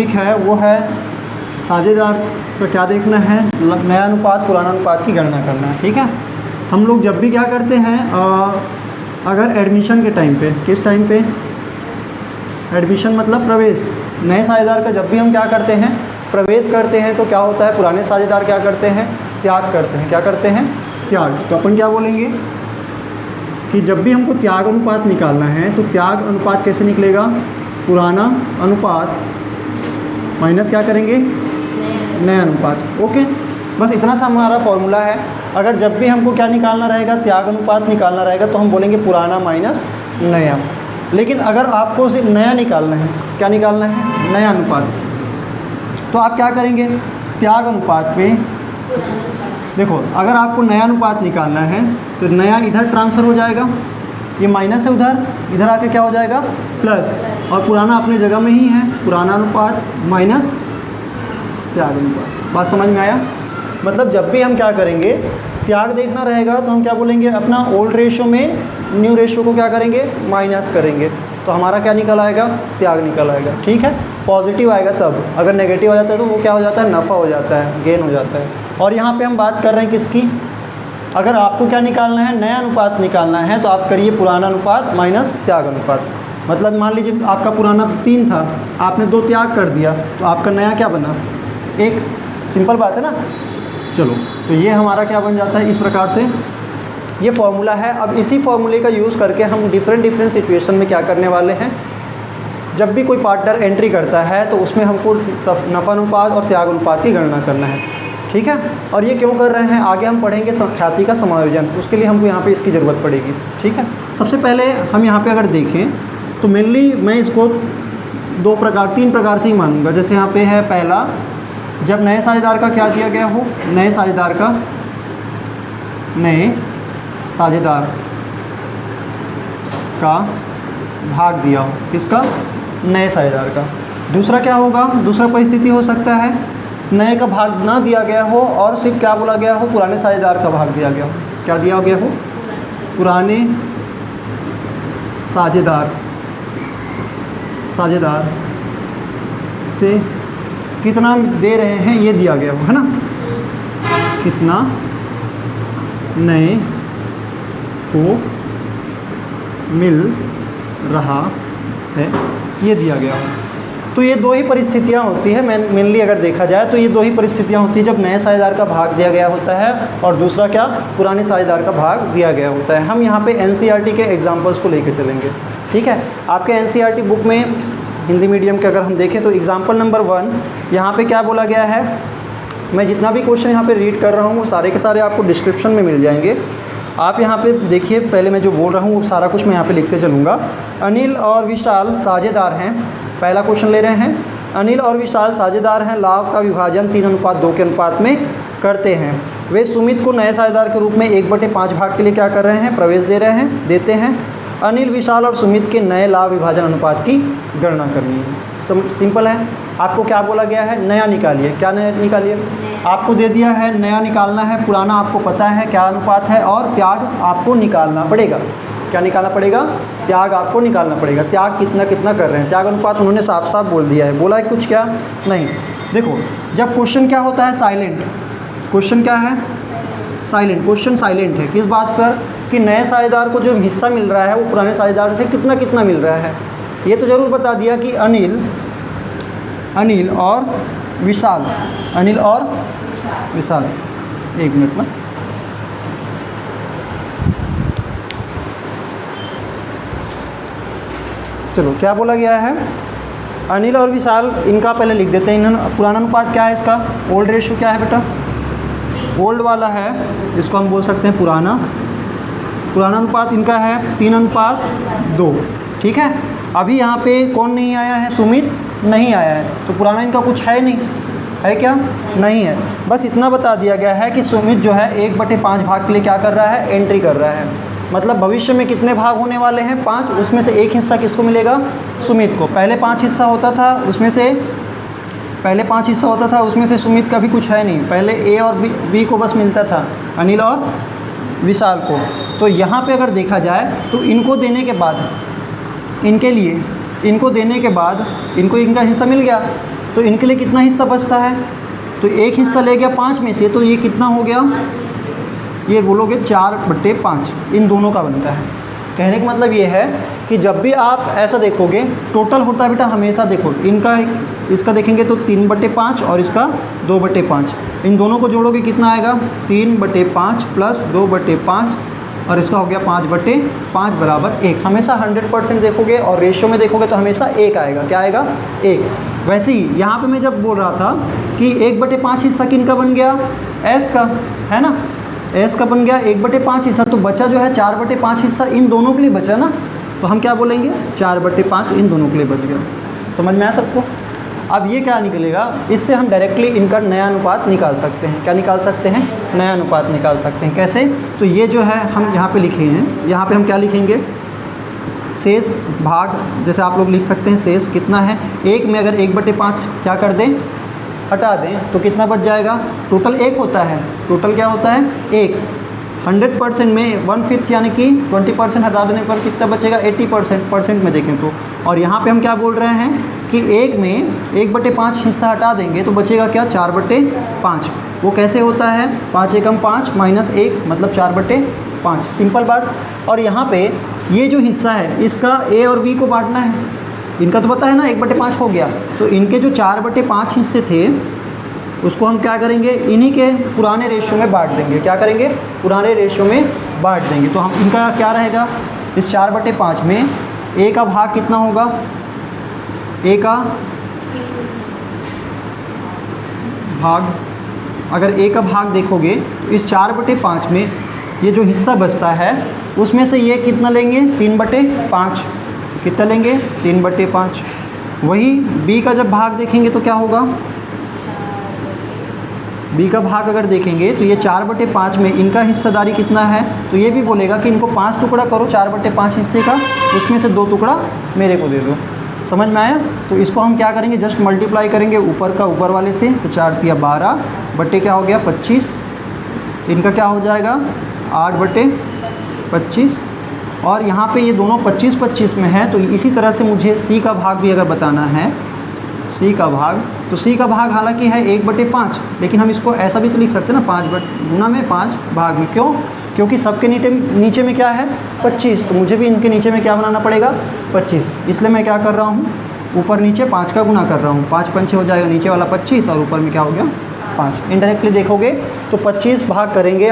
Topic है वो है साझेदार का क्या देखना है, नया अनुपात पुराना अनुपात की गणना करना है। ठीक है, हम लोग जब भी क्या करते हैं, अगर एडमिशन के टाइम पे, किस टाइम पे, एडमिशन मतलब प्रवेश, नए साझेदार का जब भी हम क्या करते हैं, प्रवेश करते हैं, तो क्या होता है, पुराने साझेदार क्या करते हैं, त्याग करते हैं। क्या करते हैं, त्याग। तो अपन क्या बोलेंगे कि जब भी हमको त्याग अनुपात निकालना है तो त्याग अनुपात कैसे निकलेगा, पुराना अनुपात माइनस क्या करेंगे, नया अनुपात। ओके, बस इतना सा हमारा फॉर्मूला है। अगर जब भी हमको क्या निकालना रहेगा, त्याग अनुपात निकालना रहेगा, तो हम बोलेंगे पुराना माइनस नया। लेकिन अगर आपको सिर्फ नया निकालना है, क्या निकालना है, नया अनुपात, तो आप क्या करेंगे, त्याग अनुपात में देखो, अगर आपको नया अनुपात निकालना है तो नया इधर ट्रांसफ़र हो जाएगा, ये माइनस है उधर, इधर आके क्या हो जाएगा, प्लस, और पुराना अपने जगह में ही है, पुराना अनुपात माइनस त्याग अनुपात। बात समझ में आया? मतलब जब भी हम क्या करेंगे, त्याग देखना रहेगा, तो हम क्या बोलेंगे, अपना ओल्ड रेशो में न्यू रेशो को क्या करेंगे, माइनस करेंगे, तो हमारा क्या निकल आएगा, त्याग निकल आएगा। ठीक है, पॉजिटिव आएगा तब, अगर नेगेटिव हो जाता है तो वो क्या हो जाता है, नफ़ा हो जाता है, गेन हो जाता है। और यहाँ पे हम बात कर रहे हैं किसकी, अगर आपको क्या निकालना है, नया अनुपात निकालना है, तो आप करिए पुराना अनुपात माइनस त्याग अनुपात। मतलब मान लीजिए आपका पुराना 3 था, आपने 2 त्याग कर दिया, तो आपका नया क्या बना, 1। सिंपल बात है ना। चलो, तो ये हमारा क्या बन जाता है, इस प्रकार से ये फॉर्मूला है। अब इसी फॉर्मूले का यूज़ करके हम डिफरेंट सिचुएशन में क्या करने वाले हैं, जब भी कोई पार्टनर एंट्री करता है तो उसमें हमको नफ़ा अनुपात और त्याग अनुपात की गणना करना है। ठीक है, और ये क्यों कर रहे हैं, आगे हम पढ़ेंगे ख्याति का समायोजन, उसके लिए हमको यहाँ पे इसकी ज़रूरत पड़ेगी। ठीक है, सबसे पहले हम यहाँ पे अगर देखें तो मेनली मैं इसको 3 प्रकार से ही मानूंगा। जैसे यहाँ पे है पहला, जब नए साझेदार का क्या दिया गया हो, नए साझेदार का भाग दिया हो, किसका, नए साझेदार का। दूसरा क्या होगा, दूसरा परिस्थिति हो सकता है नए का भाग ना दिया गया हो और सिर्फ क्या बोला गया हो, पुराने साझेदार का भाग दिया गया हो। क्या दिया गया हो, पुराने साझेदार से कितना दे रहे हैं ये दिया गया हो, है ना, कितना नए को मिल रहा है ये दिया गया हो। तो ये 2 ही परिस्थितियाँ होती है, मेनली अगर देखा जाए तो ये 2 ही परिस्थितियाँ होती है, जब नए साझेदार का भाग दिया गया होता है और दूसरा क्या, पुराने साझेदार का भाग दिया गया होता है। हम यहाँ पे एनसीईआरटी के एग्जांपल्स को लेके चलेंगे। ठीक है, आपके एनसीईआरटी बुक में हिंदी मीडियम के अगर हम देखें तो एग्जाम्पल नंबर 1 यहाँ पे क्या बोला गया है, मैं जितना भी क्वेश्चन यहाँ पे रीड कर रहा हूँ वो सारे के सारे आपको डिस्क्रिप्शन में मिल जाएंगे। आप यहाँ पे देखिए, पहले मैं जो बोल रहा हूँ वो सारा कुछ मैं यहाँ पे लिखते चलूँगा। अनिल और विशाल साझेदार हैं, पहला क्वेश्चन ले रहे हैं, अनिल और विशाल साझेदार हैं, लाभ का विभाजन 3:2 के अनुपात में करते हैं। वे सुमित को नए साझेदार के रूप में 1/5 भाग के लिए क्या कर रहे हैं, प्रवेश देते हैं। अनिल, विशाल और सुमित के नए लाभ विभाजन अनुपात की गणना करनी है। सिंपल है, आपको क्या बोला गया है, नया निकालिए। क्या नया निकालिए, आपको दे दिया है नया निकालना है, पुराना आपको पता है क्या अनुपात है, और त्याग आपको निकालना पड़ेगा। क्या निकालना पड़ेगा, त्याग आपको निकालना पड़ेगा। त्याग कितना कितना कर रहे हैं, त्याग अनुपात उन्होंने साफ साफ बोल दिया है, बोला है कुछ क्या नहीं। देखो, जब क्वेश्चन क्या होता है, साइलेंट क्वेश्चन, क्या है, साइलेंट क्वेश्चन, साइलेंट है किस बात पर, कि नए साझेदार को जो हिस्सा मिल रहा है वो पुराने साझेदार से कितना कितना मिल रहा है। ये तो ज़रूर बता दिया कि अनिल और विशाल, एक मिनट में, चलो क्या बोला गया है, अनिल और विशाल, इनका पहले लिख देते हैं। पुराना अनुपात क्या है, इसका ओल्ड रेशियो क्या है बेटा, ओल्ड वाला है, इसको हम बोल सकते हैं पुराना अनुपात इनका है 3:2। ठीक है, अभी यहाँ पे कौन नहीं आया है, सुमित नहीं आया है, तो पुराना इनका कुछ है नहीं, है क्या, नहीं है। बस इतना बता दिया गया है कि सुमित जो है 1/5 भाग के लिए क्या कर रहा है, एंट्री कर रहा है। मतलब भविष्य में कितने भाग होने वाले हैं, 5, उसमें से एक हिस्सा किसको मिलेगा, सुमित को। पहले 5 हिस्सा होता था, उसमें से सुमित का भी कुछ है नहीं, पहले ए और बी को बस मिलता था, अनिल और विशाल को। तो यहाँ पे अगर देखा जाए तो इनको देने के बाद, इनको इनका हिस्सा मिल गया, तो इनके लिए कितना हिस्सा बचता है, तो एक हिस्सा ले गया 5 में से, तो ये कितना हो गया, ये बोलोगे 4/5 इन दोनों का बनता है। कहने का मतलब ये है कि जब भी आप ऐसा देखोगे टोटल होता है बेटा, हमेशा देखो इनका इसका देखेंगे तो 3/5 और इसका 2/5, इन दोनों को जोड़ोगे कितना आएगा 3/5 प्लस 2/5 और इसका हो गया 5/5 बराबर 1। हमेशा 100% देखोगे और रेशियो में देखोगे तो हमेशा 1 आएगा। क्या आएगा 1। वैसे ही यहाँ पे मैं जब बोल रहा था कि 1/5 हिस्सा किनका बन गया, S का, है ना, S का बन गया 1/5 हिस्सा, तो बचा जो है 4/5 हिस्सा इन दोनों के लिए बचा ना, तो हम क्या बोलेंगे 4/5 इन दोनों के लिए बच गया। समझ में आया सबको। अब ये क्या निकलेगा, इससे हम डायरेक्टली इनका नया अनुपात निकाल सकते हैं। क्या निकाल सकते हैं, नया अनुपात निकाल सकते हैं। कैसे, तो ये जो है हम यहाँ पे लिखे हैं, यहाँ पे हम क्या लिखेंगे, शेष भाग, जैसे आप लोग लिख सकते हैं शेष कितना है, 1 में अगर 1/5 क्या कर दें, हटा दें तो कितना बच जाएगा, टोटल 1 होता है, टोटल क्या होता है 1। 100% में 1/5 यानी कि 20% हटा देने पर कितना बचेगा 80% में देखें तो। और यहाँ पे हम क्या बोल रहे हैं कि 1 में 1/5 हिस्सा हटा देंगे तो बचेगा क्या 4/5। वो कैसे होता है, 5 एकम 5 माइनस 1 मतलब 4/5, सिंपल बात। और यहाँ पे ये जो हिस्सा है इसका A और B को बांटना है, इनका तो पता है ना 1/5 हो गया, तो इनके जो 4/5 हिस्से थे उसको हम क्या करेंगे, इन्हीं के पुराने रेशियो में बांट देंगे। क्या करेंगे, पुराने रेशियो में बांट देंगे। तो हम इनका क्या रहेगा, इस 4/5 में A का भाग कितना होगा, A का भाग, अगर A का भाग देखोगे तो इस 4/5 में ये जो हिस्सा बचता है उसमें से ये कितना लेंगे 3/5, कितना लेंगे 3/5। वही B का जब भाग देखेंगे तो क्या होगा, B का भाग अगर देखेंगे तो ये 4/5 में इनका हिस्सेदारी कितना है, तो ये भी बोलेगा कि इनको 5 टुकड़ा करो 4/5 हिस्से का, उसमें से 2 टुकड़ा मेरे को दे दो। समझ में आया। तो इसको हम क्या करेंगे, जस्ट मल्टीप्लाई करेंगे ऊपर का ऊपर वाले से, तो 4 तिया 12 बटे क्या हो गया 25, इनका क्या हो जाएगा 8/25। और यहाँ पे ये दोनों 25-25 में है, तो इसी तरह से मुझे C का भाग भी अगर बताना है, C का भाग, तो C का भाग हालांकि है 1/5, लेकिन हम इसको ऐसा भी तो लिख सकते हैं ना 5 भाग में। क्यों, क्योंकि सबके नीचे में क्या है 25, तो मुझे भी इनके नीचे में क्या बनाना पड़ेगा 25, इसलिए मैं क्या कर रहा हूँ ऊपर नीचे 5 का गुना कर रहा हूँ। 5 पंचे हो जाएगा, नीचे वाला 25 और ऊपर में क्या हो गया 5। इनडायरेक्टली देखोगे तो 25 भाग करेंगे।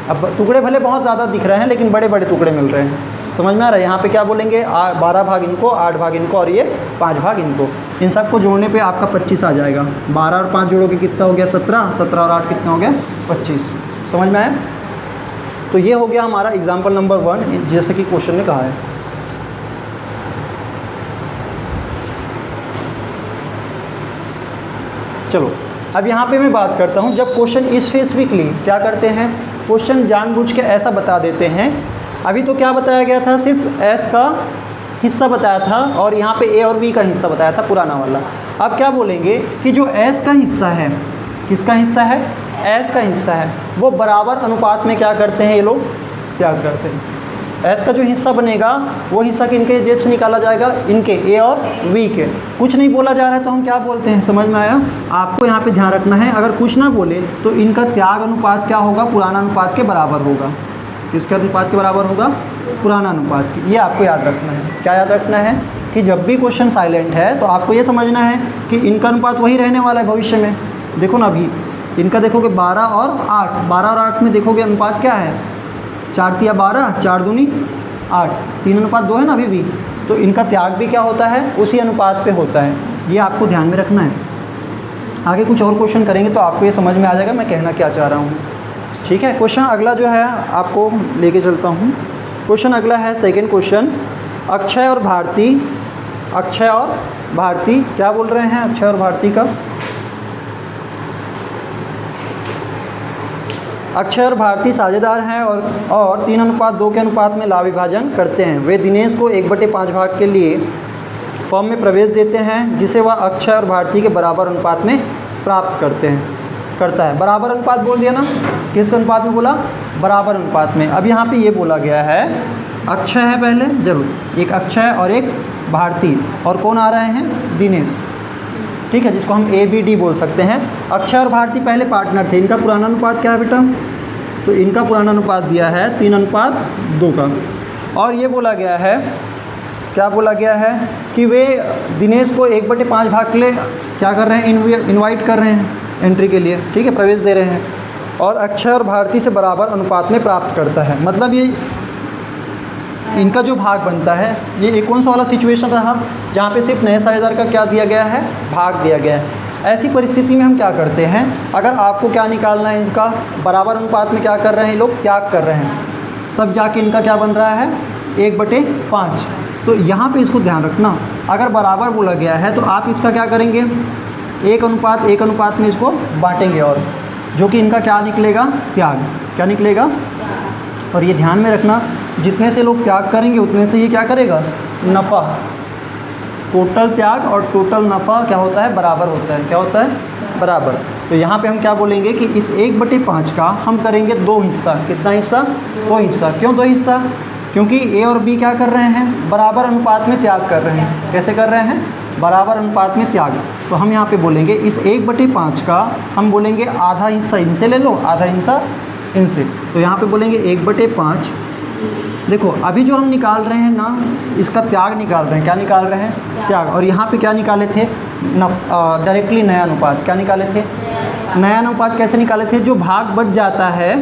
अब टुकड़े भले बहुत ज़्यादा दिख रहे हैं लेकिन बड़े बड़े टुकड़े मिल रहे हैं। समझ में आ रहा है। यहाँ पे क्या बोलेंगे 12 भाग इनको, 8 भाग इनको और ये 5 भाग इनको। इन सब को जोड़ने पे आपका 25 आ जाएगा। 12 और 5 जोड़ोगे कितना हो गया 17, 17 और 8 कितना हो गया 25। समझ में आया। तो ये हो गया हमारा एग्जाम्पल नंबर 1, जैसे कि क्वेश्चन ने कहा है। चलो अब यहाँ पे मैं बात करता हूँ, जब क्वेश्चन स्पेसिफिकली क्या करते हैं, क्वेश्चन जानबूझ के ऐसा बता देते हैं। अभी तो क्या बताया गया था, सिर्फ S का हिस्सा बताया था और यहाँ पे A और B का हिस्सा बताया था पुराना वाला। अब क्या बोलेंगे कि जो S का हिस्सा है, किसका हिस्सा है, S का हिस्सा है, वो बराबर अनुपात में क्या करते हैं, ये लोग क्या करते हैं, S का जो हिस्सा बनेगा वो हिस्सा किनके जेब से निकाला जाएगा, इनके A और B के। कुछ नहीं बोला जा रहा है तो हम क्या बोलते हैं, समझ में आया। आपको यहाँ पे ध्यान रखना है, अगर कुछ ना बोले तो इनका त्याग अनुपात क्या होगा, पुराना अनुपात के बराबर होगा। किसके अनुपात के बराबर होगा, पुराना अनुपात की। ये आपको याद रखना है। क्या याद रखना है कि जब भी क्वेश्चन साइलेंट है तो आपको ये समझना है कि इनका अनुपात वही रहने वाला है भविष्य में। देखो ना अभी इनका देखोगे 12 और 8, 12 और 8 में देखोगे अनुपात क्या है, 4 तिया 12, 4 दूनी 8, 3:2 है ना अभी भी। तो इनका त्याग भी क्या होता है, उसी अनुपात पे होता है। ये आपको ध्यान में रखना है। आगे कुछ और क्वेश्चन करेंगे तो आपको ये समझ में आ जाएगा मैं कहना क्या चाह रहा हूँ। ठीक है। क्वेश्चन अगला जो है आपको लेके चलता हूँ। क्वेश्चन अगला है सेकंड क्वेश्चन, अक्षय और भारती। अक्षय और भारती क्या बोल रहे हैं, अक्षय और भारती का, अक्षय और भारती साझेदार हैं और 3:2 के अनुपात में लाभ विभाजन करते हैं। वे दिनेश को 1/5 भाग के लिए फर्म में प्रवेश देते हैं जिसे वह अक्षय और भारती के बराबर अनुपात में प्राप्त करता है। बराबर अनुपात बोल दिया ना, किस अनुपात में बोला, बराबर अनुपात में। अब यहाँ पे ये बोला गया है अक्षय है पहले जरूर, एक अक्षय और एक भारती, और कौन आ रहे हैं, दिनेश। ठीक है, जिसको हम ABD बोल सकते हैं। अक्षय और भारती पहले पार्टनर थे। इनका पुराना अनुपात क्या है बेटा? तो इनका पुराना अनुपात दिया है 3:2 का। और ये बोला गया है, क्या बोला गया है कि वे दिनेश को 1/5 भाग के लिए क्या कर रहे हैं, इनवाइट कर रहे हैं एंट्री के लिए, ठीक है, प्रवेश दे रहे हैं। और अक्षय और भारती से बराबर अनुपात में प्राप्त करता है। मतलब ये इनका जो भाग बनता है, ये कौन सा वाला सिचुएशन रहा जहाँ पे सिर्फ नए साझेदार का क्या दिया गया है, भाग दिया गया है। ऐसी परिस्थिति में हम क्या करते हैं, अगर आपको क्या निकालना है, इसका बराबर अनुपात में क्या कर रहे हैं, लोग त्याग कर रहे हैं, तब जाके इनका क्या बन रहा है 1/5। तो यहाँ पे इसको ध्यान रखना, अगर बराबर बोला गया है तो आप इसका क्या करेंगे, 1:1 अनुपात में इसको बांटेंगे, और जो कि इनका क्या निकलेगा, त्याग। क्या निकलेगा? और ये ध्यान में रखना, जितने से लोग त्याग करेंगे उतने से ये क्या करेगा, नफ़ा। टोटल त्याग और टोटल नफ़ा क्या होता है, बराबर होता है। क्या होता है, बराबर। तो यहाँ पे हम क्या बोलेंगे कि इस 1/5 का हम करेंगे 2 हिस्सा। कितना हिस्सा? 2 हिस्सा। क्यों 2 हिस्सा? क्योंकि A और B क्या कर रहे हैं, बराबर अनुपात में त्याग कर रहे हैं। कैसे कर रहे हैं, बराबर अनुपात में त्याग। तो हम यहाँ पे बोलेंगे इस 1/5 का हम बोलेंगे आधा हिस्सा इनसे ले लो, आधा हिस्सा इनसे। तो यहाँ पे बोलेंगे 1/5। देखो अभी जो हम निकाल रहे हैं ना, इसका त्याग निकाल रहे हैं। क्या निकाल रहे हैं, त्याग। और यहाँ पे क्या निकाले थे, डायरेक्टली नया अनुपात। क्या निकाले थे, नया अनुपात। कैसे निकाले थे, जो भाग बच जाता है,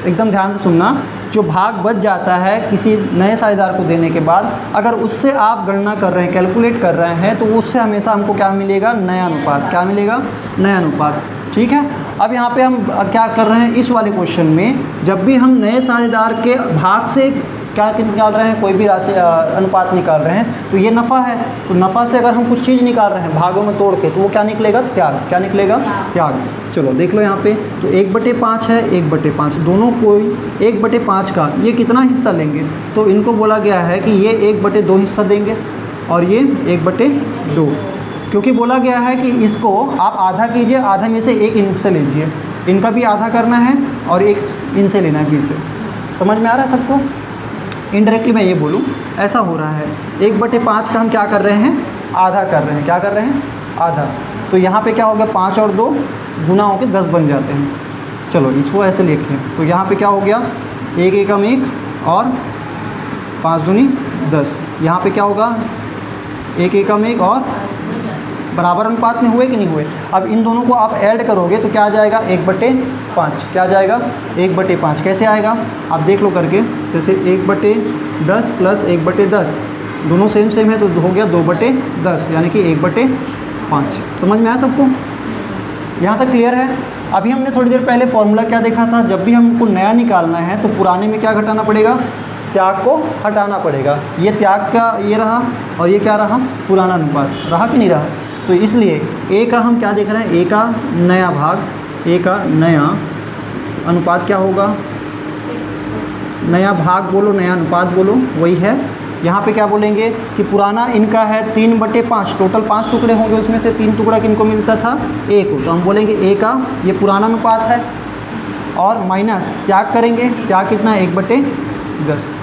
एकदम ध्यान से सुनना, जो भाग बच जाता है किसी नए साझेदार को देने के बाद, अगर उससे आप गणना कर रहे हैं, कैलकुलेट कर रहे हैं, तो उससे हमेशा हमको क्या मिलेगा, नया अनुपात। क्या मिलेगा, नया अनुपात। ठीक है। अब यहाँ पे हम क्या कर रहे हैं, इस वाले क्वेश्चन में जब भी हम नए साझेदार के भाग से क्या निकाल रहे हैं, कोई भी राशि अनुपात निकाल रहे हैं, तो ये नफ़ा है। तो नफ़ा से अगर हम कुछ चीज़ निकाल रहे हैं भागों में तोड़ के, तो वो क्या निकलेगा, त्याग। क्या निकलेगा, त्याग। चलो देख लो यहाँ पे, तो 1/5 है, 1/5, दोनों कोई 1/5 का ये कितना हिस्सा लेंगे, तो इनको बोला गया है कि ये 1/2 हिस्सा देंगे और ये 1/2, क्योंकि बोला गया है कि इसको आप आधा कीजिए, आधा में से एक इनसे लीजिए, इनका भी आधा करना है और एक इनसे लेना है बी से। समझ में आ रहा है सबको? इनडायरेक्टली मैं ये बोलूँ, ऐसा हो रहा है। 1/5 का हम क्या कर रहे हैं, आधा कर रहे हैं। क्या कर रहे हैं, आधा। तो यहाँ पे क्या हो गया, 5 और 2 गुना होकर 10 बन जाते हैं। चलो इसको ऐसे लिखें, तो यहाँ पे क्या हो गया, 1 एकम 1 और 5 दूनी 10। यहाँ पे क्या होगा, 1 एकम 1 और बराबर अनुपात में हुए कि नहीं हुए। अब इन दोनों को आप ऐड करोगे तो क्या आ जाएगा, 1/5। क्या आ जाएगा, 1/5। कैसे आएगा, आप देख लो करके, जैसे 1/10 प्लस 1/10 दोनों सेम सेम है, तो हो गया 2/10, यानी कि 1/5। समझ में आया सबको? यहाँ तक क्लियर है? अभी हमने थोड़ी देर पहले फॉर्मूला क्या देखा था, जब भी हमको नया निकालना है तो पुराने में क्या घटाना पड़ेगा, त्याग को हटाना पड़ेगा। ये त्याग का ये रहा और ये क्या रहा, पुराना अनुपात रहा कि नहीं रहा। तो इसलिए ए का हम क्या देख रहे हैं, ए का नया भाग, ए का नया अनुपात क्या होगा, नया भाग बोलो, नया अनुपात बोलो, वही है। यहाँ पे क्या बोलेंगे कि पुराना इनका है 3/5, टोटल 5 टुकड़े होंगे, उसमें से 3 टुकड़ा किनको मिलता था, ए को। तो हम बोलेंगे ए का ये पुराना अनुपात है, और माइनस त्याग करेंगे, त्याग कितना है, 1/10।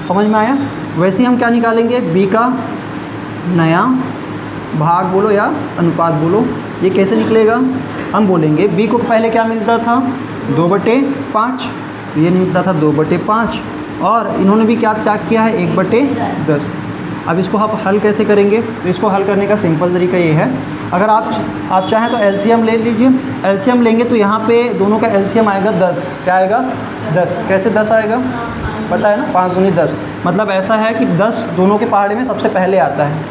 समझ में आया? वैसे हम क्या निकालेंगे, बी का नया भाग बोलो या अनुपात बोलो, ये कैसे निकलेगा, हम बोलेंगे बी को पहले क्या मिलता था, 2/5, ये मिलता था 2/5, और इन्होंने भी क्या त्याग किया है, 1/10। अब इसको आप हल कैसे करेंगे, तो इसको हल करने का सिंपल तरीका ये है, अगर आप चाहें तो एलसीएम ले लीजिए। एलसीएम लेंगे तो यहाँ पे दोनों का एलसीएम आएगा 10। क्या आएगा, 10। कैसे 10 आएगा, पता है ना, 5 दूनी 10। मतलब ऐसा है कि 10 दोनों के पहाड़े में सबसे पहले आता है,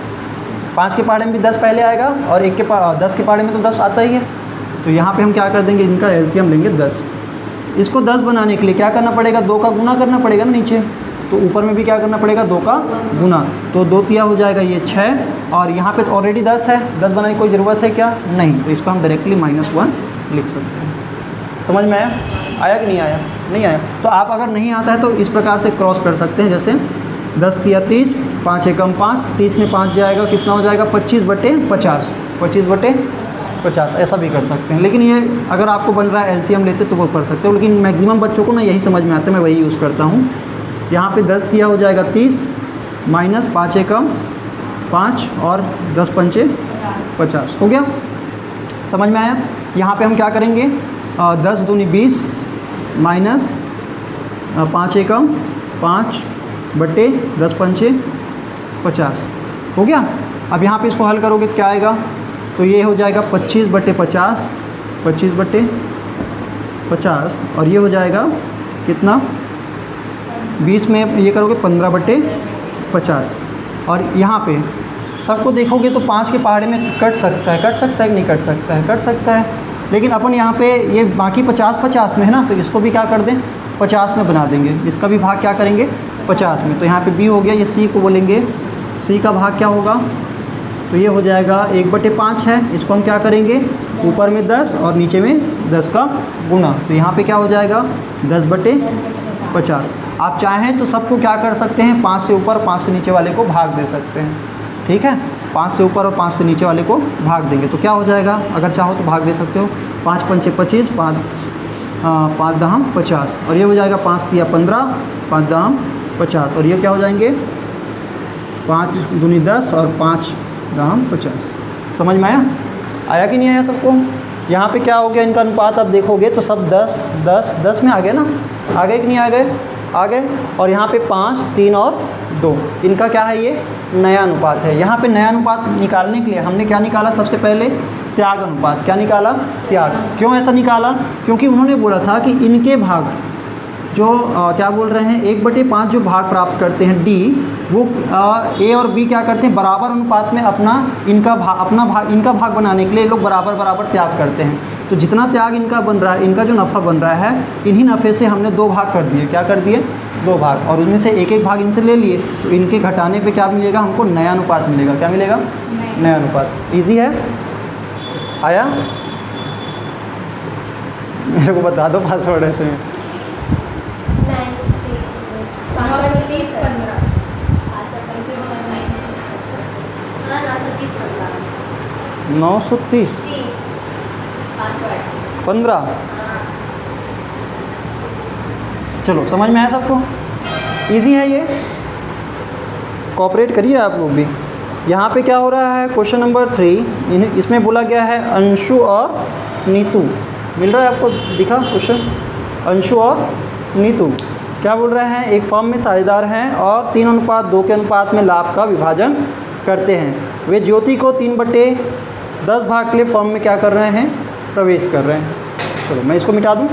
5 के पहाड़े में भी 10 पहले आएगा, और 10 के पहाड़े में तो 10 आता ही है। तो यहाँ पे हम क्या कर देंगे, इनका एलसीएम लेंगे 10। इसको 10 बनाने के लिए क्या करना पड़ेगा, 2 का गुना करना पड़ेगा ना नीचे, तो ऊपर में भी क्या करना पड़ेगा, 2 का गुना। तो 2 तिया हो जाएगा ये 6, और यहाँ पे तो ऑलरेडी 10 है, 10 बनाने की कोई ज़रूरत है क्या, नहीं। तो इसको हम डायरेक्टली -1 लिख सकते हैं। समझ में आया? आया कि नहीं आया? नहीं आया तो आप अगर नहीं आता है तो इस प्रकार से क्रॉस कर सकते हैं, जैसे 10 तिया 30, 5 एकम 5, 30 में 5 जाएगा, कितना हो जाएगा, 25/50, 25/50, ऐसा भी कर सकते हैं। लेकिन ये अगर आपको बन रहा है एलसीएम लेते तो वो कर सकते हो, लेकिन मैक्सिमम बच्चों को ना यही समझ में आता है, मैं वही यूज़ करता हूँ। यहाँ पे 10 तिया हो जाएगा 30, माइनस 5 एकम 5 और 10 पंचे 50 हो गया, समझ में आया। यहाँ पे हम क्या करेंगे, 10 दूनी 20 माइनस 5 एकम 5 बटे 10 पंचे 50 हो गया। अब यहाँ पे इसको हल करोगे तो क्या आएगा, तो ये हो जाएगा 25 बटे 50, 25 बटे 50 और ये हो जाएगा कितना, 20 में ये करोगे 15 बटे 50। और यहाँ पे सबको देखोगे तो 5 के पहाड़े में कट सकता है कि नहीं कट सकता है, कट सकता है। लेकिन अपन यहाँ पे ये बाकी 50 में है ना, तो इसको भी क्या कर दें 50 में बना देंगे, इसका भी भाग क्या करेंगे 50 में। तो यहाँ पे b हो गया, ये c को बोलेंगे, c का भाग क्या होगा, तो ये हो जाएगा 1/5 है, इसको हम क्या करेंगे ऊपर में 10 और नीचे में 10 का गुना, तो यहाँ पे क्या हो जाएगा 10/50। आप चाहें तो सबको क्या कर सकते हैं, 5 से ऊपर 5 से नीचे वाले को भाग दे सकते हैं, ठीक है। 5 से ऊपर और 5 से नीचे वाले को भाग देंगे तो क्या हो जाएगा, अगर चाहो तो भाग दे सकते हो, 5 पंचे 25, 5 दहम 50 और ये हो जाएगा 5 तिया 15, 5 दहम 50 और ये क्या हो जाएंगे 5 दूनी 10 और 5 दहम 50। समझ में आया कि नहीं आया सबको। यहाँ पे क्या हो गया, इनका अनुपात आप देखोगे तो सब 10 10 10 में आ गए ना, आ गए कि नहीं आ गए, आ गए। और यहाँ पे 5 3 और 2, इनका क्या है, ये नया अनुपात है। यहाँ पे नया अनुपात निकालने के लिए हमने क्या निकाला, सबसे पहले त्याग अनुपात। क्या निकाला, त्याग। क्यों ऐसा निकाला, क्योंकि उन्होंने बोला था कि इनके भाग जो क्या बोल रहे हैं 1/5 जो भाग प्राप्त करते हैं डी, वो ए और बी क्या करते हैं बराबर अनुपात में अपना इनका भाग बनाने के लिए लोग बराबर बराबर त्याग करते हैं। तो जितना त्याग इनका बन रहा है, इनका जो नफ़ा बन रहा है, इन्हीं नफ़े से हमने 2 भाग कर दिए। क्या कर दिए, 2 भाग, और उनमें से एक एक भाग इनसे ले लिए, तो इनके घटाने पे क्या मिलेगा हमको, नया अनुपात मिलेगा। क्या मिलेगा, नया अनुपात। ईजी है, आया। मेरे को बता दो पासवर्ड ऐसे 930 15। चलो समझ में आया सबको, इजी है ये, कोऑपरेट करिए आप लोग भी। यहाँ पे क्या हो रहा है, क्वेश्चन नंबर 3, इसमें बोला गया है अंशु और नीतू। मिल रहा है आपको, दिखा क्वेश्चन, अंशु और नीतू क्या बोल रहे हैं, एक फर्म में साझेदार हैं और 3:2 के अनुपात में लाभ का विभाजन करते हैं। वे ज्योति को 3/10 भाग के लिए फर्म में क्या कर रहे हैं, प्रवेश कर रहे हैं। चलो मैं इसको मिटा दूं।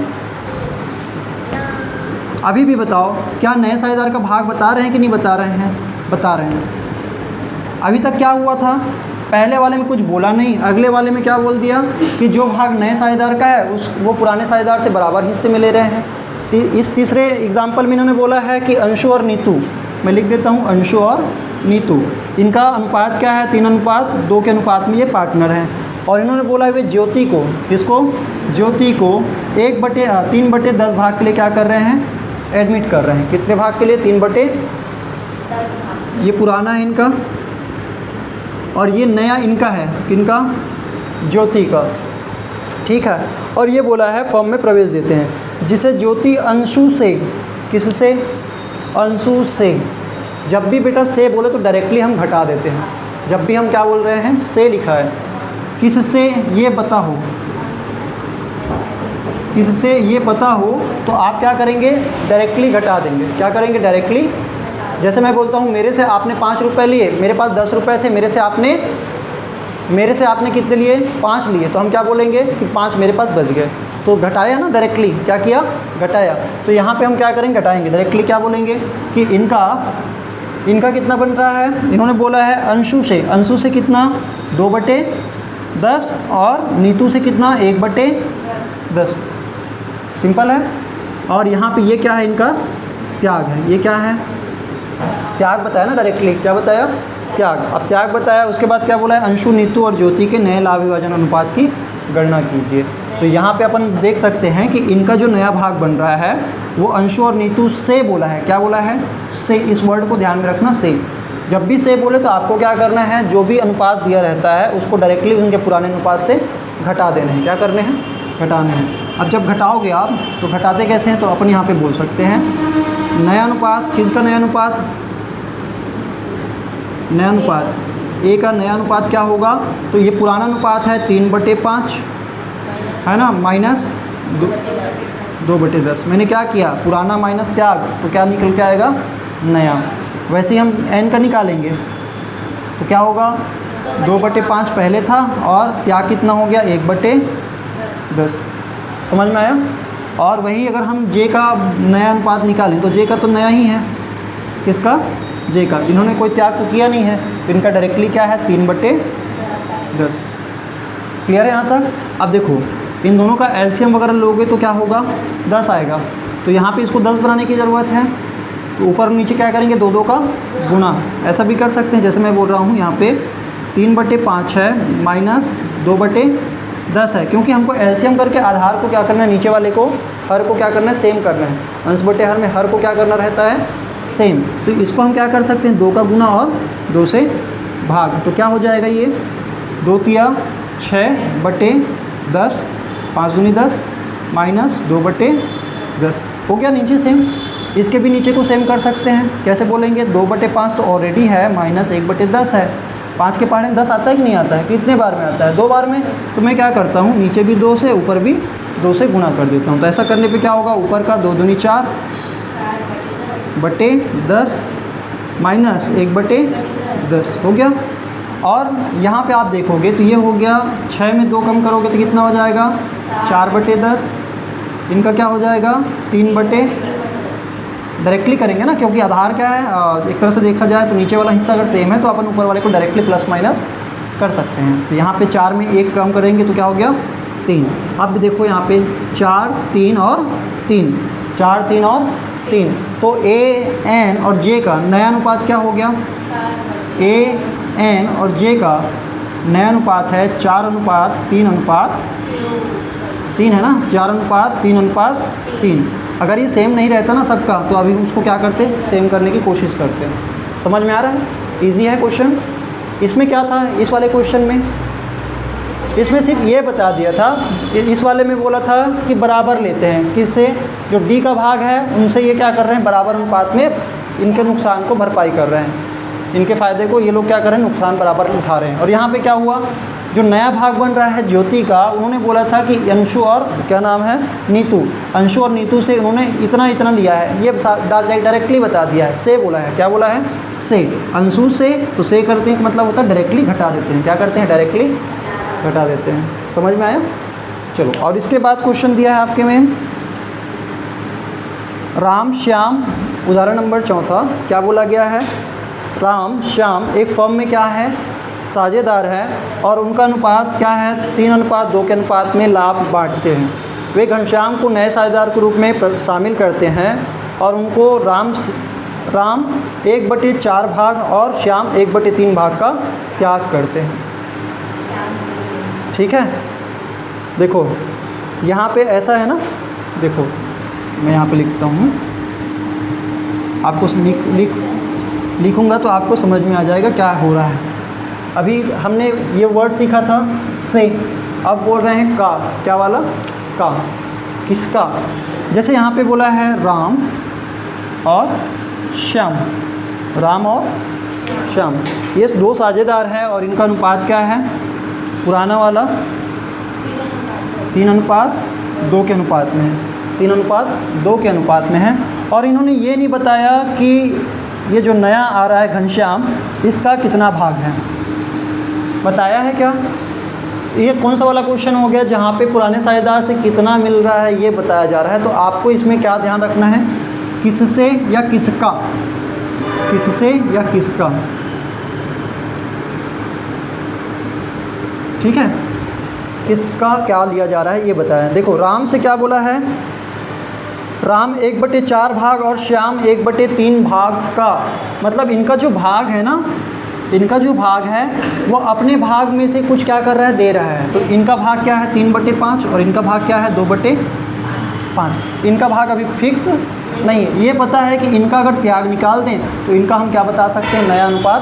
अभी भी बताओ, क्या नए साझेदार का भाग बता रहे हैं कि नहीं बता रहे हैं, बता रहे हैं। अभी तक क्या हुआ था, पहले वाले में कुछ बोला नहीं, अगले वाले में क्या बोल दिया कि जो भाग नए साझेदार का है वो पुराने साझेदार से बराबर हिस्से में ले रहे हैं। इस तीसरे एग्जाम्पल में इन्होंने बोला है कि अंशु और नीतू, मैं लिख देता हूँ अंशु और नीतू, इनका अनुपात क्या है, 3:2 के अनुपात में ये पार्टनर हैं। और इन्होंने बोला है ज्योति को, इसको ज्योति को 3/10 भाग के लिए क्या कर रहे हैं, एडमिट कर रहे हैं। कितने भाग के लिए, 3/10। ये पुराना है इनका और ये नया इनका है, किनका, ज्योति का, ठीक है। और ये बोला है फर्म में प्रवेश देते हैं, जिसे ज्योति अंशु से, किससे, अंशु से। जब भी बेटा से बोले तो डायरेक्टली हम घटा देते हैं, जब भी हम क्या बोल रहे हैं, से लिखा है, किससे ये पता हो, किससे ये पता हो तो आप क्या करेंगे, डायरेक्टली घटा देंगे। क्या करेंगे, डायरेक्टली। जैसे मैं बोलता हूँ मेरे से आपने 5 रुपये लिए, मेरे पास 10 रुपये थे, मेरे से आपने कितने लिए, 5 लिए, तो हम क्या बोलेंगे कि 5 मेरे पास बच गए, तो घटाया ना, डायरेक्टली क्या किया, घटाया। तो यहाँ पे हम क्या करेंगे, घटाएंगे, डायरेक्टली क्या बोलेंगे कि इनका कितना बन रहा है, इन्होंने बोला है अंशु से कितना, 2/10 और नीतू से कितना, 1/10। सिंपल है। और यहाँ पे ये क्या है, इनका त्याग है, ये क्या है, त्याग बताया ना डायरेक्टली, क्या बताया, त्याग। अब त्याग बताया, उसके बाद क्या बोला है, अंशु नीतू और ज्योति के नए लाभ विभाजन अनुपात की गणना कीजिए। तो यहाँ पे अपन देख सकते हैं कि इनका जो नया भाग बन रहा है वो अंशु और नीतू से बोला है। क्या बोला है, से। इस वर्ड को ध्यान में रखना, से। जब भी से बोले तो आपको क्या करना है, जो भी अनुपात दिया रहता है उसको डायरेक्टली उनके पुराने अनुपात से घटा देने हैं। क्या करने हैं, घटाने हैं। अब जब घटाओगे आप तो घटाते कैसे हैं, तो अपन यहाँ पे बोल सकते हैं नया अनुपात, किसका नया अनुपात, नया अनुपात ए का नया अनुपात क्या होगा, तो ये पुराना अनुपात है 3/5 है ना, माइनस 2/10। मैंने क्या किया, पुराना माइनस त्याग, तो क्या निकल के आएगा, नया। वैसे ही हम n का निकालेंगे तो क्या होगा, 2/5 पहले था और त्याग कितना हो गया, 1/10। समझ में आया। और वही अगर हम j का नया अनुपात निकालें तो j का तो नया ही है, किसका, j का। इन्होंने कोई त्याग तो किया नहीं है, तो इनका डायरेक्टली क्या है, 3/10। क्लियर है यहाँ तक। अब देखो इन दोनों का एलसीएम वगैरह लोगे तो क्या होगा, 10 आएगा। तो यहाँ पे इसको 10 बनाने की ज़रूरत है, तो ऊपर नीचे क्या करेंगे, 2 का गुणा। ऐसा भी कर सकते हैं जैसे मैं बोल रहा हूँ यहाँ पे 3/5 है माइनस 2/10 है, क्योंकि हमको एलसीएम करके आधार को क्या करना है, नीचे वाले को, हर को क्या करना है, सेम करना है। अंश बटे हर में हर को क्या करना रहता है, सेम। तो इसको हम क्या कर सकते हैं, 2 का गुना और 2 से भाग। तो क्या हो जाएगा, ये 2 तिया 6/10, 5 दूनी 10 माइनस 2/10 हो गया नीचे सेम। इसके भी नीचे को सेम कर सकते हैं, कैसे बोलेंगे, 2/5 तो ऑलरेडी है, माइनस 1/10 है। 5 के पहाड़े में 10 आता है कि नहीं आता है, कितने बार में आता है, 2 बार में। तो मैं क्या करता हूँ, नीचे भी 2 से ऊपर भी 2 से गुणा कर देता हूँ। तो ऐसा करने पे क्या होगा, ऊपर का 2 दूनी 4/10 माइनस 1/10 हो गया। और यहाँ पे आप देखोगे तो ये हो गया, 6 में 2 कम करोगे तो कितना हो जाएगा, 4/10। इनका क्या हो जाएगा, 3 डायरेक्टली करेंगे ना, क्योंकि आधार क्या है, एक तरह से देखा जाए तो नीचे वाला हिस्सा अगर सेम है तो अपन ऊपर वाले को डायरेक्टली प्लस माइनस कर सकते हैं। तो यहाँ पे 4 में 1 कम करेंगे तो क्या हो गया, 3। अब देखो यहाँ पे 4 3 और 3, 4 3 और 3, तो ए एन और जे का नया अनुपात क्या हो गया, ए एन और जे का नया अनुपात है 4:3:3 है ना, 4:3:3। अगर ये सेम नहीं रहता ना सबका, तो अभी उसको क्या करते, सेम करने की कोशिश करते हैं। समझ में आ रहा है, इजी है क्वेश्चन। इसमें क्या था, इस वाले क्वेश्चन में, इसमें सिर्फ ये बता दिया था, इस वाले में बोला था कि बराबर लेते हैं, किससे, जो डी का भाग है उनसे ये क्या कर रहे हैं, बराबर अनुपात में इनके नुकसान को भरपाई कर रहे हैं, इनके फ़ायदे को ये लोग क्या कर रहे हैं, नुकसान बराबर उठा रहे हैं। और यहाँ पे क्या हुआ, जो नया भाग बन रहा है ज्योति का, उन्होंने बोला था कि अंशु और क्या नाम है, नीतू, अंशु और नीतू से उन्होंने इतना इतना लिया है, ये डायरेक्टली बता दिया है, से बोला है, क्या बोला है, से। अंशु से तो से करते हैं, मतलब होता है डायरेक्टली घटा देते हैं, क्या करते हैं, डायरेक्टली घटा देते हैं। समझ में आया। चलो, और इसके बाद क्वेश्चन दिया है आपके में, राम श्याम, उदाहरण नंबर 4, क्या बोला गया है, राम श्याम एक फर्म में क्या है, साझेदार है, और उनका अनुपात क्या है, 3:2 के अनुपात में लाभ बांटते हैं। वे घनश्याम को नए साझेदार के रूप में शामिल करते हैं और उनको राम 1/4 भाग और श्याम 1/3 भाग का त्याग करते हैं। ठीक है, देखो यहाँ पे ऐसा है ना, देखो मैं यहाँ पे लिखता हूँ, आपको लिखूँगा तो आपको समझ में आ जाएगा क्या हो रहा है। अभी हमने ये वर्ड सीखा था से, अब बोल रहे हैं का, क्या वाला, का, किसका। जैसे यहाँ पे बोला है राम और श्याम, राम और श्याम, ये 2 साझेदार हैं और इनका अनुपात क्या है, पुराना वाला 3:2 के अनुपात में है, 3:2 के अनुपात में है। और इन्होंने ये नहीं बताया कि ये जो नया आ रहा है घनश्याम, इसका कितना भाग है, बताया है क्या। ये कौन सा वाला क्वेश्चन हो गया जहाँ पे पुराने साझेदार से कितना मिल रहा है ये बताया जा रहा है। तो आपको इसमें क्या ध्यान रखना है, किससे या किसका, किससे या किसका, ठीक है, किसका क्या लिया जा रहा है ये बताया। देखो राम से क्या बोला है, राम 1/4 भाग और श्याम 1/3 भाग का, मतलब इनका जो भाग है ना, इनका जो भाग है वो अपने भाग में से कुछ क्या कर रहा है, दे रहा है। तो इनका भाग क्या है 3/5 और इनका भाग क्या है 2/5। इनका भाग अभी फिक्स नहीं है, ये पता है कि इनका अगर त्याग निकाल दें तो इनका हम क्या बता सकते हैं, नया अनुपात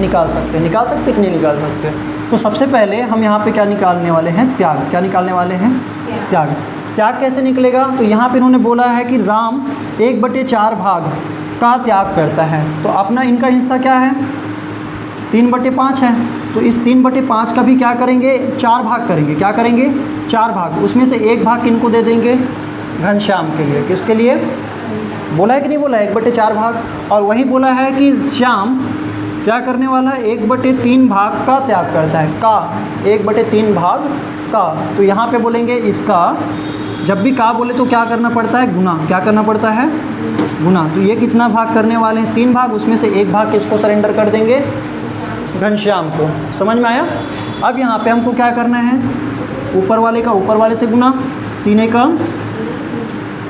निकाल सकते हैं। निकाल सकते कि नहीं निकाल सकते। तो सबसे पहले हम यहाँ पे क्या निकालने वाले हैं, त्याग। क्या निकालने वाले हैं, त्याग। त्याग कैसे निकलेगा, तो यहाँ पे इन्होंने बोला है कि राम 1/4 भाग का त्याग करता है। तो अपना इनका हिस्सा क्या है, 3/5 है, तो इस 3/5 का भी क्या करेंगे, 4 भाग करेंगे। क्या करेंगे, 4 भाग। उसमें से 1 भाग किनको दे देंगे, घनश्याम के लिए। किसके लिए बोला है कि नहीं बोला है, 1/4 भाग। और वही बोला है कि श्याम क्या करने वाला है, 1/3 भाग का त्याग करता है, का 1/3 भाग का। तो यहाँ पे बोलेंगे इसका, जब भी का बोले तो क्या करना पड़ता है, गुना। क्या करना पड़ता है, गुना। तो ये कितना भाग करने वाले हैं, 3 भाग। उसमें से 1 भाग किसको सरेंडर कर देंगे, घनश्याम को। समझ में आया। अब यहाँ पे हमको क्या करना है, ऊपर वाले का ऊपर वाले से गुना, 3 एकम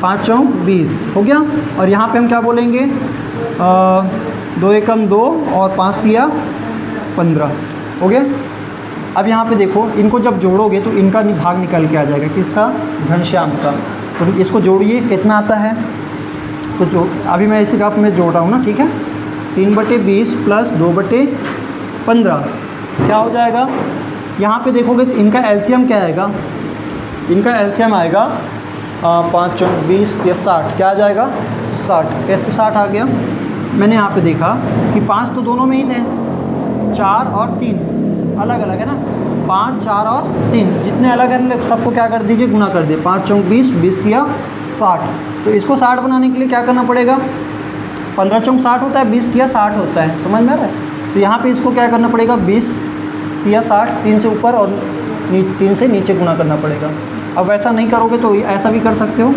5 चौक 20 हो गया। और यहाँ पे हम क्या बोलेंगे, 2 एकम 2 और 5 तिया 15 हो गया। अब यहाँ पे देखो, इनको जब जोड़ोगे तो इनका भाग निकल के आ जाएगा, किसका, घनश्याम का। तो इसको जोड़िए, कितना आता है, तो जो अभी मैं इसी ग्राफ में जोड़ रहा हूँ ना, ठीक है। 3/20 प्लस 2/15 क्या हो जाएगा। यहाँ पे देखोगे तो इनका एलसीएम क्या आएगा, इनका एलसीएम आएगा 5 चौक 20 या 60, क्या आ जाएगा, 60। कैसे 60 आ गया, मैंने यहाँ पे देखा कि 5 तो दोनों में ही थे, 4 और 3 अलग अलग है ना, 5, 4 और 3 जितने अलग है सबको क्या कर दीजिए, गुना कर दिए। 5 चौक 20, 20 तिया 60। तो इसको 60 बनाने के लिए क्या करना पड़ेगा, 15 चौक 60 होता है, 20 तिया 60 होता है। समझ में आ रहा है। तो यहाँ पे इसको क्या करना पड़ेगा, 20 तिया 60, 3 से ऊपर और 3 से नीचे गुना करना पड़ेगा। अब वैसा नहीं करोगे तो ऐसा भी कर सकते हो,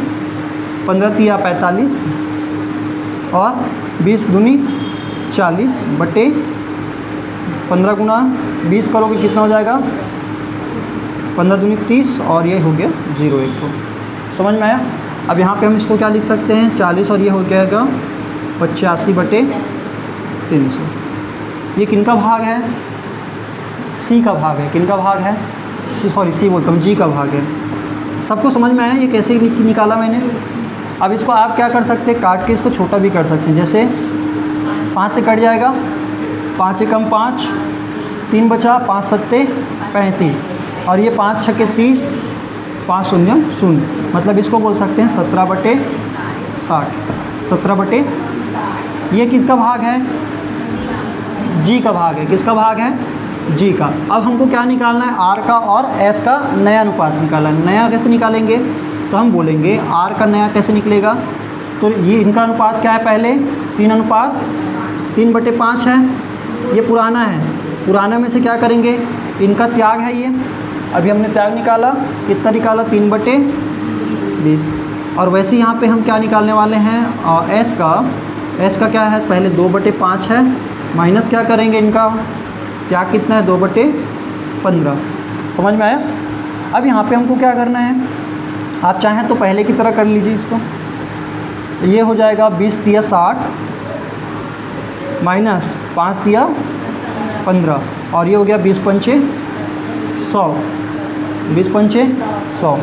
15 तिया 45 और 20 दूनी 40 बटे 15 गुना 20 करोगे कितना हो जाएगा, 15 दूनी 30 और ये हो गया 0 1 तो। समझ में आया। अब यहाँ पे हम इसको क्या लिख सकते हैं, 40 और ये हो जाएगा 85/300। ये किनका भाग है, सी का भाग है। किनका भाग है, सॉरी सी बोलता हूँ, जी का भाग है। सबको समझ में आया ये कैसे निकाला मैंने। अब इसको आप क्या कर सकते हैं, काट के इसको छोटा भी कर सकते हैं। जैसे 5 से कट जाएगा, 5 एकम 5, 3 बचा, 5 सत्ते 35 और ये 5 छक्के 30, 5 शून्य 0, मतलब इसको बोल सकते हैं 17/60। 17 ये किसका भाग है, जी का भाग है। किसका भाग है, जी का। अब हमको क्या निकालना है, आर का और एस का नया अनुपात निकालना है। नया कैसे निकालेंगे, तो हम बोलेंगे आर का नया कैसे निकलेगा, तो ये इनका अनुपात क्या है, पहले 3/5 है, ये पुराना है। पुराना में से क्या करेंगे, इनका त्याग है ये, अभी हमने त्याग निकाला, कितना निकाला, 3/20। और वैसे यहाँ पे हम क्या निकालने वाले हैं, एस का क्या है, पहले 2/5 है, माइनस क्या करेंगे, इनका त्याग कितना है, 2/15। समझ में आया। अब यहाँ पे हमको क्या करना है, आप चाहें तो पहले की तरह कर लीजिए इसको। ये हो जाएगा 20 तिया 60 माइनस 5 तिया 15 और ये हो गया 20 पंचे 100, 20 पंचे 100।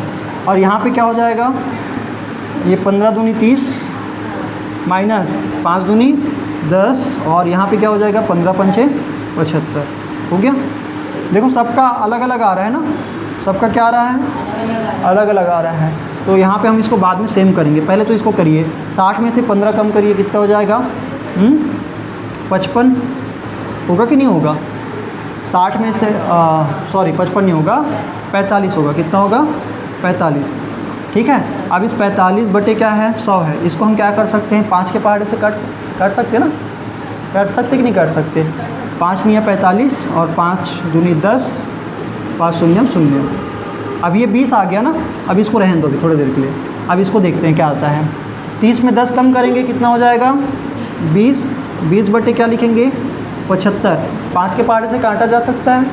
और यहाँ पे क्या हो जाएगा, ये 15 दूनी 30 माइनस 5 दूनी 10 और यहाँ पे क्या हो जाएगा, 15 पंचे 75 हो गया। देखो सबका अलग अलग आ रहा है ना, सबका क्या आ रहा है, अलग अलग आ रहा है। तो यहाँ पे हम इसको बाद में सेम करेंगे, पहले तो इसको करिए। 60 में से 15 कम करिए, कितना हो जाएगा, 55 होगा कि नहीं होगा। 60 में से सॉरी 55 नहीं होगा, 45 होगा। कितना होगा, 45। ठीक है। अब इस 45 बटे क्या है, 100 है। इसको हम क्या कर सकते हैं, 5 के पहाड़े से काट सकते हैं ना, काट सकते कि नहीं काट सकते। 5 नहीं है 45 और 5 दूनी 10, 5 शून्य 0। अब ये 20 आ गया ना, अब इसको रहने दो अभी थोड़ी देर के लिए। अब इसको देखते हैं क्या आता है। 30 में 10 कम करेंगे, कितना हो जाएगा, 20। 20 बटे क्या लिखेंगे, 75। 5 के पहाड़े से काटा जा सकता है,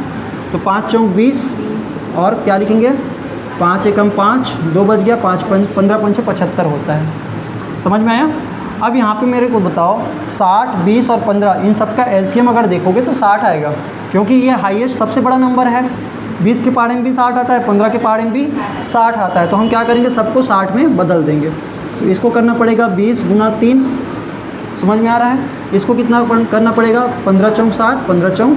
तो 5 चौक 20 और क्या लिखेंगे, 5 एकम 5, 2 बच गया, 5 15 पंचे 75 होता है। समझ में आया। अब यहाँ पे मेरे को बताओ, 60, 20 और 15 इन सब का एलसीएम अगर देखोगे तो 60 आएगा, क्योंकि ये हाईएस्ट सबसे बड़ा नंबर है। 20 के पहाड़े में भी 60 आता है, 15 के पहाड़े में भी 60 आता है। तो हम क्या करेंगे, सबको 60 में बदल देंगे। तो इसको करना पड़ेगा 20 गुना 3, समझ में आ रहा है। इसको कितना करना पड़ेगा, 15 चौक 60, 15 चौक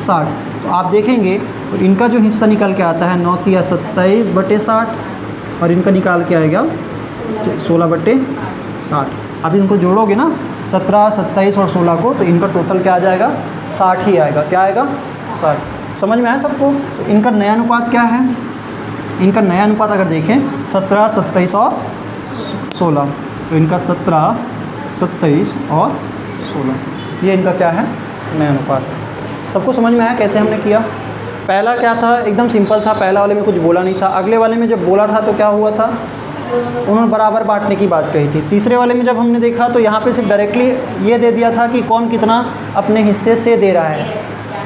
60। तो आप देखेंगे तो इनका जो हिस्सा निकल के आता है 9 तिया 27 बटे 60 और इनका निकाल के आएगा 16 बटे 60। अब इनको जोड़ोगे ना, 17, 27 और 16 को, तो इनका टोटल क्या आ जाएगा, 60 ही आएगा। क्या आएगा? 60। समझ में आया सबको? तो इनका नया अनुपात क्या है? इनका नया अनुपात अगर देखें 17, 27 और 16, तो इनका 17, 27 और 16 ये इनका क्या है? नया अनुपात है। सबको समझ में आया कैसे हमने किया? पहला क्या था? एकदम सिंपल था, पहला वाले में कुछ बोला नहीं था। अगले वाले में जब बोला था तो क्या हुआ था? उन्होंने बराबर बांटने की बात कही थी। तीसरे वाले में जब हमने देखा तो यहाँ पे सिर्फ डायरेक्टली ये दे दिया था कि कौन कितना अपने हिस्से से दे रहा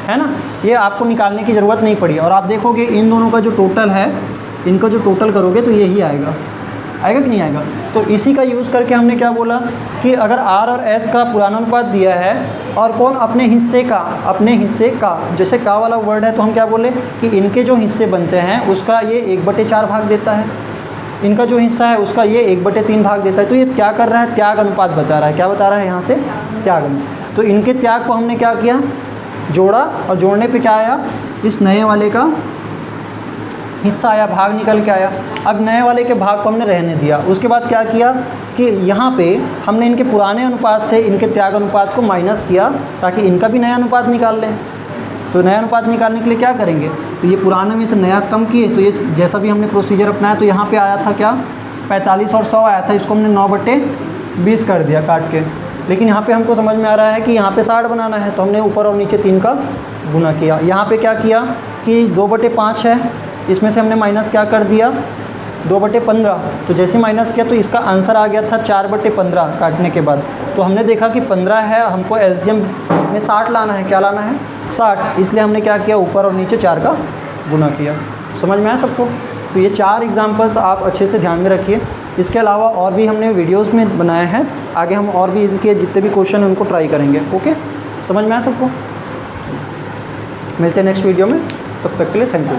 है ना? ये आपको निकालने की ज़रूरत नहीं पड़ी। और आप देखोगे इन दोनों का जो टोटल है, इनका जो टोटल करोगे तो यही आएगा। आएगा कि नहीं आएगा? तो इसी का यूज़ करके हमने क्या बोला कि अगर R और S का पुराना अनुपात दिया है और कौन अपने हिस्से का, जैसे का वाला वर्ड है तो हम क्या बोले कि इनके जो हिस्से बनते हैं उसका ये 1/4 भाग देता है, इनका जो हिस्सा है उसका ये 1/3 भाग देता है। तो ये क्या कर रहा है? त्याग अनुपात बता रहा है। क्या बता रहा है यहाँ से? त्याग अनुपात। तो इनके त्याग को हमने क्या किया? जोड़ा, और जोड़ने पे क्या आया? इस नए वाले का हिस्सा आया, भाग निकल के आया। अब नए वाले के भाग को हमने रहने दिया। उसके बाद क्या किया कि यहाँ पे हमने इनके पुराने अनुपात से इनके त्याग अनुपात को माइनस किया ताकि इनका भी नया अनुपात निकाल लें। तो नया अनुपात निकालने के लिए क्या करेंगे? तो ये पुराने में से नया कम किए, तो ये जैसा भी हमने प्रोसीजर अपनाया तो यहाँ पे आया था क्या? 45 और 100 आया था, इसको हमने 9/20 कर दिया काट के। लेकिन यहाँ पे हमको समझ में आ रहा है कि यहाँ पे 60 बनाना है, तो हमने ऊपर और नीचे 3 का गुना किया। यहाँ पे क्या किया कि 2/5 है, इसमें से हमने माइनस क्या कर दिया? 2/15। तो जैसे माइनस किया तो इसका आंसर आ गया था 4/15 काटने के बाद। तो हमने देखा कि 15 है, हमको एलसीएम में 60 लाना है। क्या लाना है? 60। इसलिए हमने क्या किया? ऊपर और नीचे 4 का गुना किया। समझ में आया सबको? तो ये 4 एग्जाम्पल्स आप अच्छे से ध्यान में रखिए। इसके अलावा और भी हमने वीडियोज़ में बनाए हैं, आगे हम और भी इनके जितने भी क्वेश्चन हैं उनको ट्राई करेंगे। ओके, समझ में आया सबको? मिलते हैं नेक्स्ट वीडियो में, तब तक के लिए थैंक यू।